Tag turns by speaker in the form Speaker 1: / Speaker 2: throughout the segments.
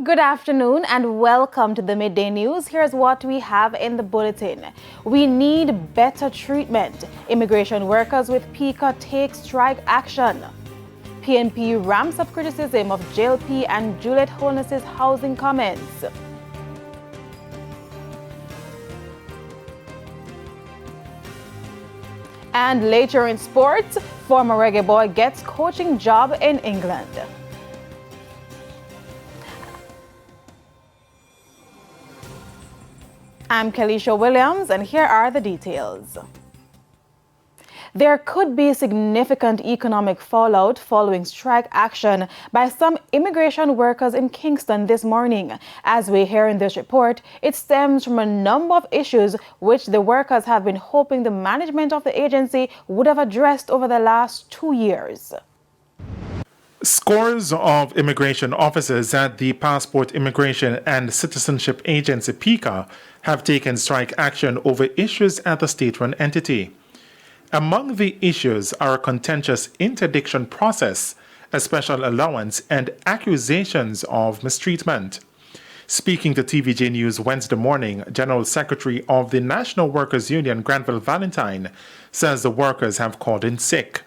Speaker 1: Good afternoon and welcome to the Midday News. Here's what we have in the bulletin. We need better treatment. Immigration workers with PICA take strike action. PNP ramps up criticism of JLP and Juliet Holness's housing comments. And later in sports, former reggae boy gets coaching job in England. I'm Kelisha Williams, and here are the details. There could be significant economic fallout following strike action by some immigration workers in Kingston this morning. As we hear in this report, it stems from a number of issues which the workers have been hoping the management of the agency would have addressed over the last 2 years.
Speaker 2: Scores of immigration officers at the Passport Immigration and Citizenship Agency PICA have taken strike action over issues at the state-run entity. Among the issues are a contentious interdiction process, a special allowance, and accusations of mistreatment. Speaking to TVJ News Wednesday morning, General Secretary of the National Workers Union, Granville Valentine, says the workers have called in sick.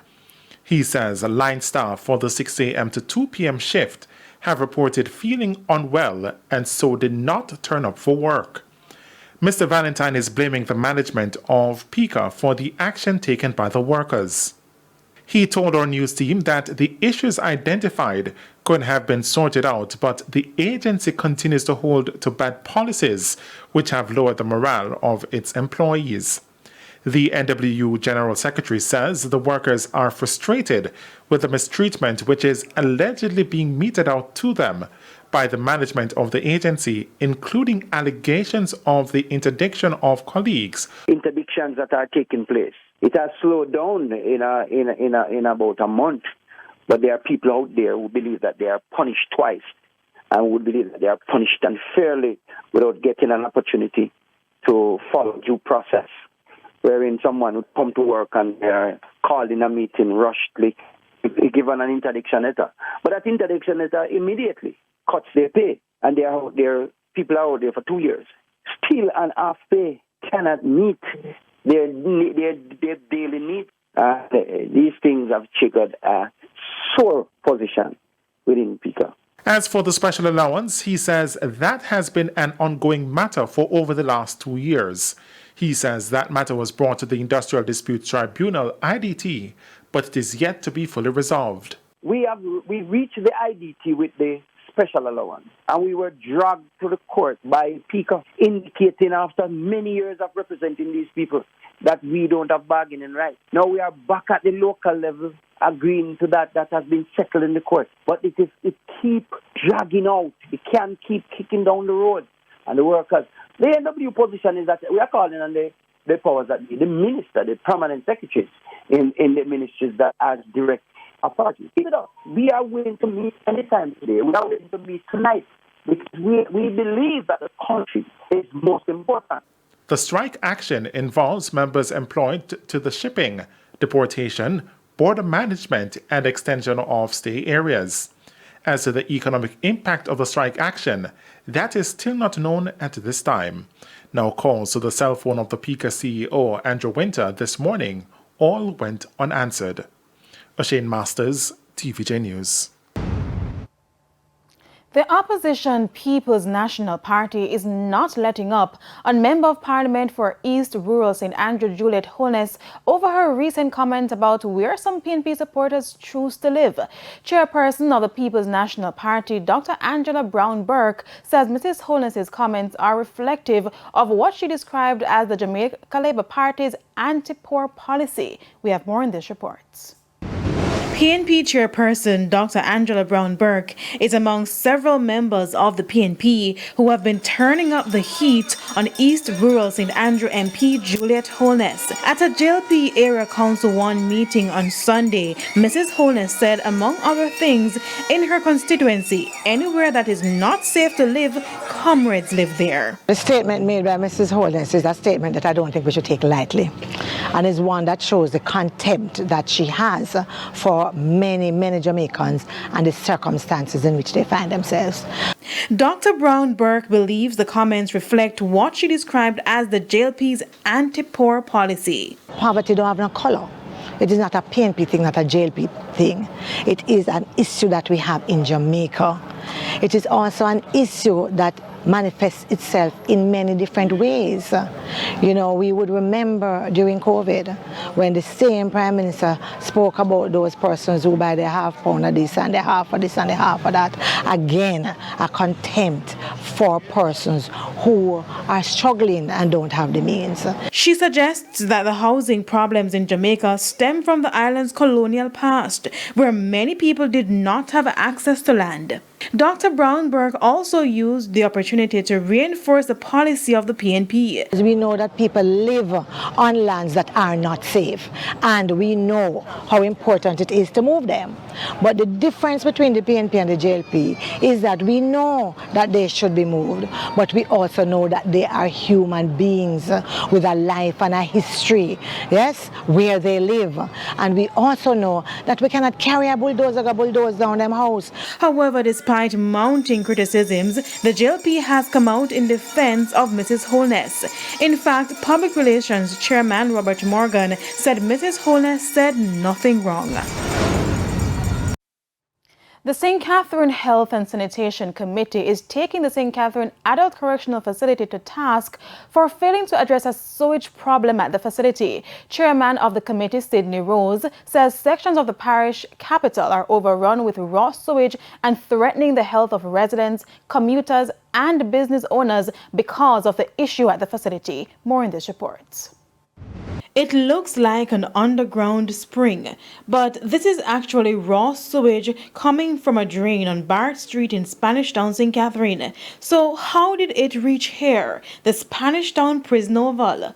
Speaker 2: He says line staff for the 6 a.m. to 2 p.m. shift have reported feeling unwell and so did not turn up for work. Mr. Valentine is blaming the management of PICA for the action taken by the workers. He told our news team that the issues identified could have been sorted out, but the agency continues to hold to bad policies which have lowered the morale of its employees. The NWU General Secretary says the workers are frustrated with the mistreatment which is allegedly being meted out to them by the management of the agency, including allegations of the interdiction of colleagues.
Speaker 3: Interdictions that are taking place. It has slowed down in about a month, but there are people out there who believe that they are punished twice and would believe that they are punished unfairly without getting an opportunity to follow due process, wherein someone would come to work and they are called in a meeting rushedly, given an interdiction letter. But that interdiction letter immediately cuts their pay, and people are out there for 2 years. Still an half pay cannot meet their daily needs. These things have triggered a sore position within PICA.
Speaker 2: As for the special allowance, he says that has been an ongoing matter for over the last 2 years. He says that matter was brought to the Industrial Disputes Tribunal, IDT, but it is yet to be fully resolved.
Speaker 3: We reached the IDT with the special allowance, and we were dragged to the court by PICA, indicating after many years of representing these people that we don't have bargaining rights. Now we are back at the local level, agreeing to that has been settled in the court. But it keeps dragging out. It can't keep kicking down the road. And the workers, the NW position is that we are calling on the powers that be, the minister, the permanent secretaries in the ministries that are direct authority. We are willing to meet anytime today. We are willing to meet tonight because we believe that the country is most important.
Speaker 2: The strike action involves members employed to the shipping, deportation, border management, and extension of stay areas. As to the economic impact of the strike action, that is still not known at this time. Now calls to the cell phone of the PICA CEO, Andrew Winter, this morning, all went unanswered. O'Shane Masters, TVJ News.
Speaker 1: The opposition People's National Party is not letting up on Member of Parliament for East Rural St. Andrew Juliet Holness over her recent comment about where some PNP supporters choose to live. Chairperson of the People's National Party, Dr. Angela Brown-Burke, says Mrs. Holness's comments are reflective of what she described as the Jamaica Labour Party's anti-poor policy. We have more in this report. PNP Chairperson Dr. Angela Brown-Burke is among several members of the PNP who have been turning up the heat on East Rural St. Andrew MP Juliet Holness. At a JLP Area Council 1 meeting on Sunday, Mrs. Holness said, among other things, in her constituency, anywhere that is not safe to live, comrades live there.
Speaker 4: The statement made by Mrs. Holness is a statement that I don't think we should take lightly, and is one that shows the contempt that she has for for many, many Jamaicans and the circumstances in which they find themselves.
Speaker 1: Dr. Brown Burke believes the comments reflect what she described as the JLP's anti-poor policy.
Speaker 4: Poverty don't have no color. It is not a PNP thing, not a JLP thing. It is an issue that we have in Jamaica. It is also an issue that manifests itself in many different ways. You know, we would remember during COVID when the same Prime Minister spoke about those persons who buy their half pound of this and the half of this and the half of that. Again, a contempt for persons who are struggling and don't have the means.
Speaker 1: She suggests that the housing problems in Jamaica stem from the island's colonial past, where many people did not have access to land. Dr. Brown Burke also used the opportunity to reinforce the policy of the PNP.
Speaker 4: We know that people live on lands that are not safe, and we know how important it is to move them. But the difference between the PNP and the JLP is that we know that they should be moved, but we also know that they are human beings with a life and a history, yes, where they live. And we also know that we cannot carry a bulldozer down them house.
Speaker 1: However, despite mounting criticisms, the JLP has come out in defense of Mrs. Holness. In fact, Public Relations Chairman Robert Morgan said Mrs. Holness said nothing wrong. The St. Catherine Health and Sanitation Committee is taking the St. Catherine Adult Correctional Facility to task for failing to address a sewage problem at the facility. Chairman of the committee, Sidney Rose, says sections of the parish capital are overrun with raw sewage and threatening the health of residents, commuters, and business owners because of the issue at the facility. More in this report. It looks like an underground spring, but this is actually raw sewage coming from a drain on Barrett Street in Spanish Town, St. Catherine. So how did it reach here, the Spanish Town Prison Oval?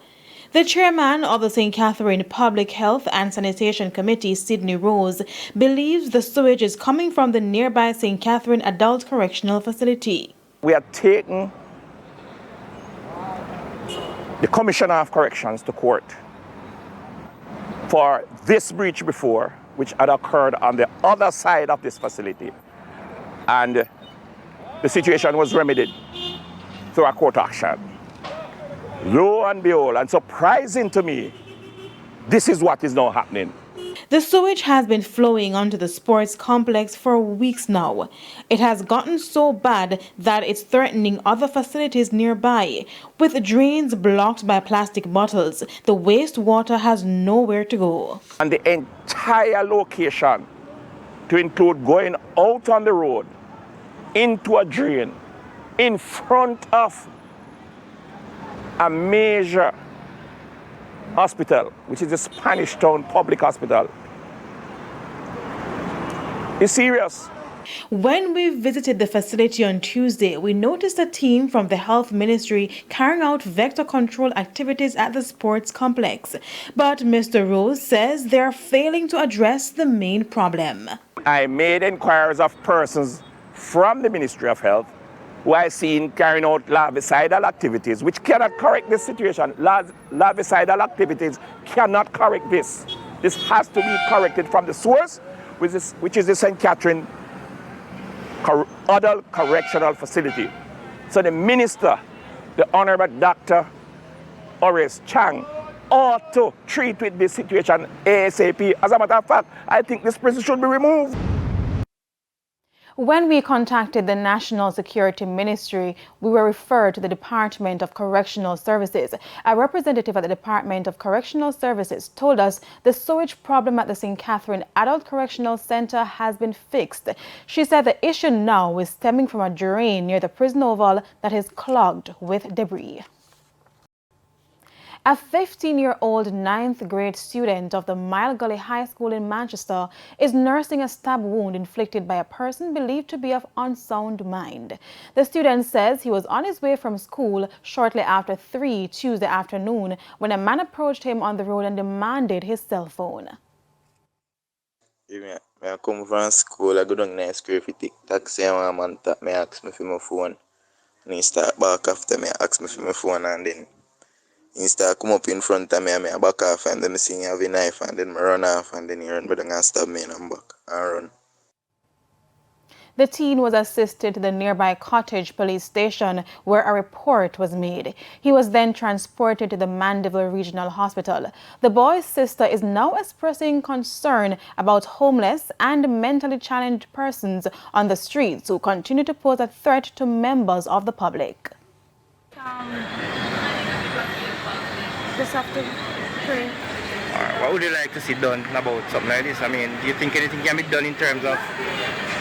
Speaker 1: The chairman of the St. Catherine Public Health and Sanitation Committee, Sidney Rose, believes the sewage is coming from the nearby St. Catherine Adult Correctional Facility.
Speaker 5: We are taking the Commissioner of Corrections to court for this breach before, which had occurred on the other side of this facility. And the situation was remedied through a court action. Lo and behold, and surprising to me, this is what is now happening.
Speaker 1: The sewage has been flowing onto the sports complex for weeks now. It has gotten so bad that it's threatening other facilities nearby. With drains blocked by plastic bottles, the wastewater has nowhere to go.
Speaker 5: And the entire location, to include going out on the road, into a drain, in front of a major hospital, which is the Spanish Town Public Hospital, is serious.
Speaker 1: When we visited the facility on Tuesday, we noticed a team from the Health Ministry carrying out vector control activities at the sports complex. But Mr. Rose says they're failing to address the main problem.
Speaker 5: I made inquiries of persons from the Ministry of Health who I seen carrying out larvicidal activities, which cannot correct this situation. Larvicidal activities cannot correct this. This has to be corrected from the source, which is the St. Catherine Adult Correctional Facility. So the Minister, the Honorable Dr. Horace Chang, ought to treat with this situation ASAP. As a matter of fact, I think this prison should be removed.
Speaker 1: When we contacted the National Security Ministry, we were referred to the Department of Correctional Services. A representative at the Department of Correctional Services told us the sewage problem at the St. Catherine Adult Correctional Center has been fixed. She said the issue now is stemming from a drain near the prison oval that is clogged with debris. A 15-year-old 9th grade student of the Mile Gully High School in Manchester is nursing a stab wound inflicted by a person believed to be of unsound mind. The student says he was on his way from school shortly after 3 Tuesday afternoon when a man approached him on the road and demanded his cell phone.
Speaker 6: I come from school, I go down to school for take taxi and one man tap me ask me for my phone. And he start back after me ask me for my phone and then He start come up in front of me and I back off and then I see him have a knife and then I run off and then he run but and stab me and I'm back and run.
Speaker 1: The teen was assisted to the nearby Cottage police station where a report was made. He was then transported to the Mandeville Regional Hospital. The boy's sister is now expressing concern about homeless and mentally challenged persons on the streets who continue to pose a threat to members of the public.
Speaker 7: Just have to pray.
Speaker 8: What would you like to see done about something like this? I mean, do you think anything can be done in terms of...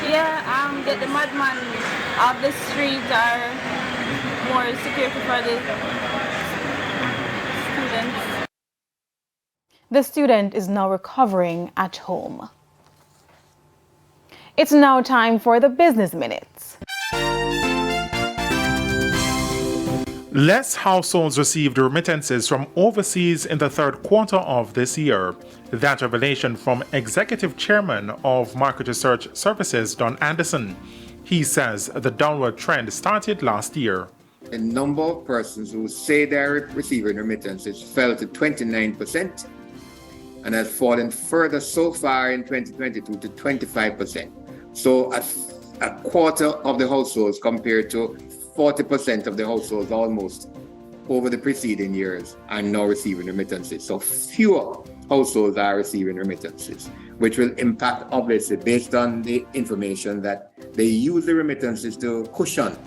Speaker 7: Yeah, get the madman off the street or more security for the students.
Speaker 1: The student is now recovering at home. It's now time for the Business Minutes.
Speaker 2: Less households received remittances from overseas in the third quarter of this year. That revelation from Executive Chairman of Market Research Services, Don Anderson. He says the downward trend started last year.
Speaker 9: The number of persons who say they're receiving remittances fell to 29% and has fallen further so far in 2022 to 25%. So a quarter of the households compared to 40% of the households almost over the preceding years are now receiving remittances. So fewer households are receiving remittances, which will impact obviously based on the information that they use the remittances to cushion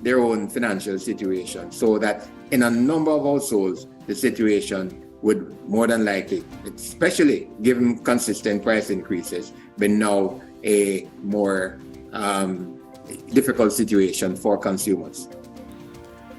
Speaker 9: their own financial situation, so that in a number of households, the situation would more than likely, especially given consistent price increases, be now a more difficult situation for consumers.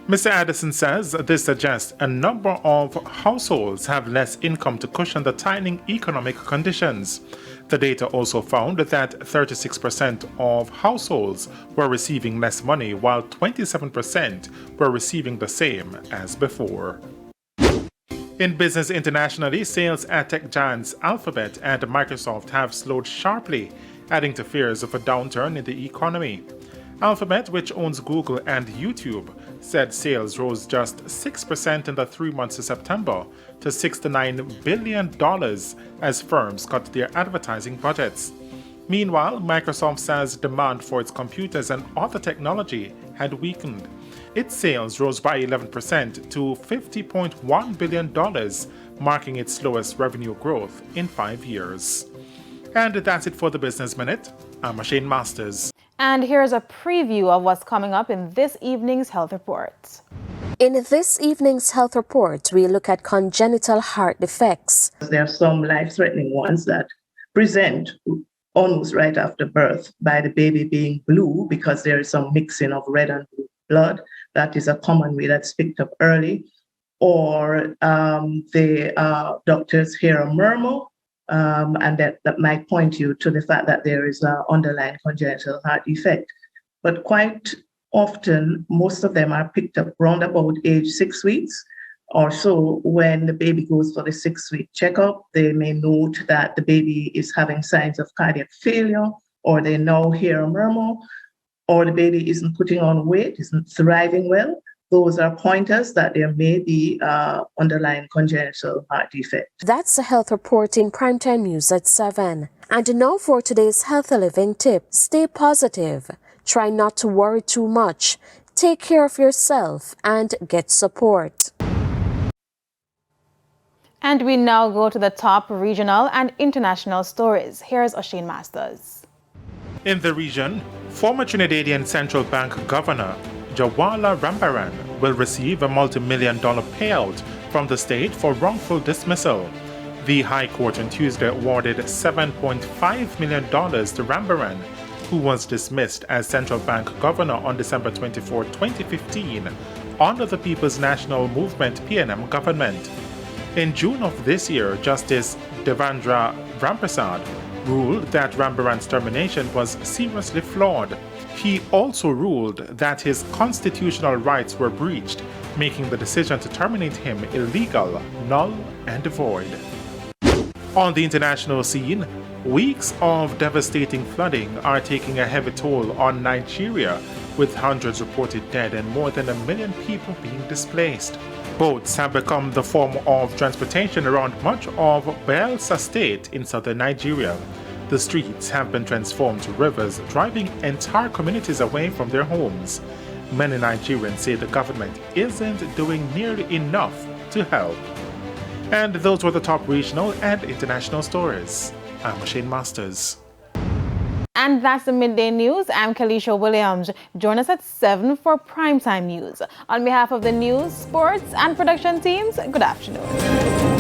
Speaker 2: Mr. Addison says this suggests a number of households have less income to cushion the tightening economic conditions. The data also found that 36% of households were receiving less money, while 27% were receiving the same as before. In business internationally, sales at tech giants Alphabet and Microsoft have slowed sharply, adding to fears of a downturn in the economy. Alphabet, which owns Google and YouTube, said sales rose just 6% in the 3 months to September to $69 billion as firms cut their advertising budgets. Meanwhile, Microsoft says demand for its computers and other technology had weakened. Its sales rose by 11% to $50.1 billion, marking its slowest revenue growth in 5 years. And that's it for the Business Minute. I'm Shane Masters.
Speaker 1: And here's a preview of what's coming up in this evening's health report.
Speaker 10: In this evening's health report, we look at congenital heart defects.
Speaker 11: There are some life-threatening ones that present almost right after birth by the baby being blue because there is some mixing of red and blue blood. That is a common way that's picked up early. Or the doctors hear a murmur. And that might point you to the fact that there is an underlying congenital heart defect. But quite often, most of them are picked up around about age 6 weeks or so. When the baby goes for the 6-week checkup, they may note that the baby is having signs of cardiac failure, or they now hear a murmur, or the baby isn't putting on weight, isn't thriving well. Those are pointers that there may be underlying congenital heart defect.
Speaker 10: That's the health report in Primetime News at 7. And now for today's healthy living tip. Stay positive. Try not to worry too much. Take care of yourself and get support.
Speaker 1: And we now go to the top regional and international stories. Here's Oshane Masters.
Speaker 2: In the region, former Trinidadian Central Bank Governor Jawala Rambaran will receive a multi-million-dollar payout from the state for wrongful dismissal. The High Court on Tuesday awarded $7.5 million to Rambaran, who was dismissed as Central Bank Governor on December 24, 2015, under the People's National Movement PNM government. In June of this year, Justice Devendra Ramprasad ruled that Rambaran's termination was seriously flawed. He also ruled that his constitutional rights were breached, making the decision to terminate him illegal, null, and void. On the international scene, weeks of devastating flooding are taking a heavy toll on Nigeria, with hundreds reported dead and more than 1 million people being displaced. Boats have become the form of transportation around much of Bayelsa State in southern Nigeria. The streets have been transformed to rivers, driving entire communities away from their homes. Many Nigerians say the government isn't doing nearly enough to help. And those were the top regional and international stories. I'm Shane Masters.
Speaker 1: And that's the Midday News. I'm Kalisha Williams. Join us at 7 for Primetime News. On behalf of the news, sports, and production teams, good afternoon.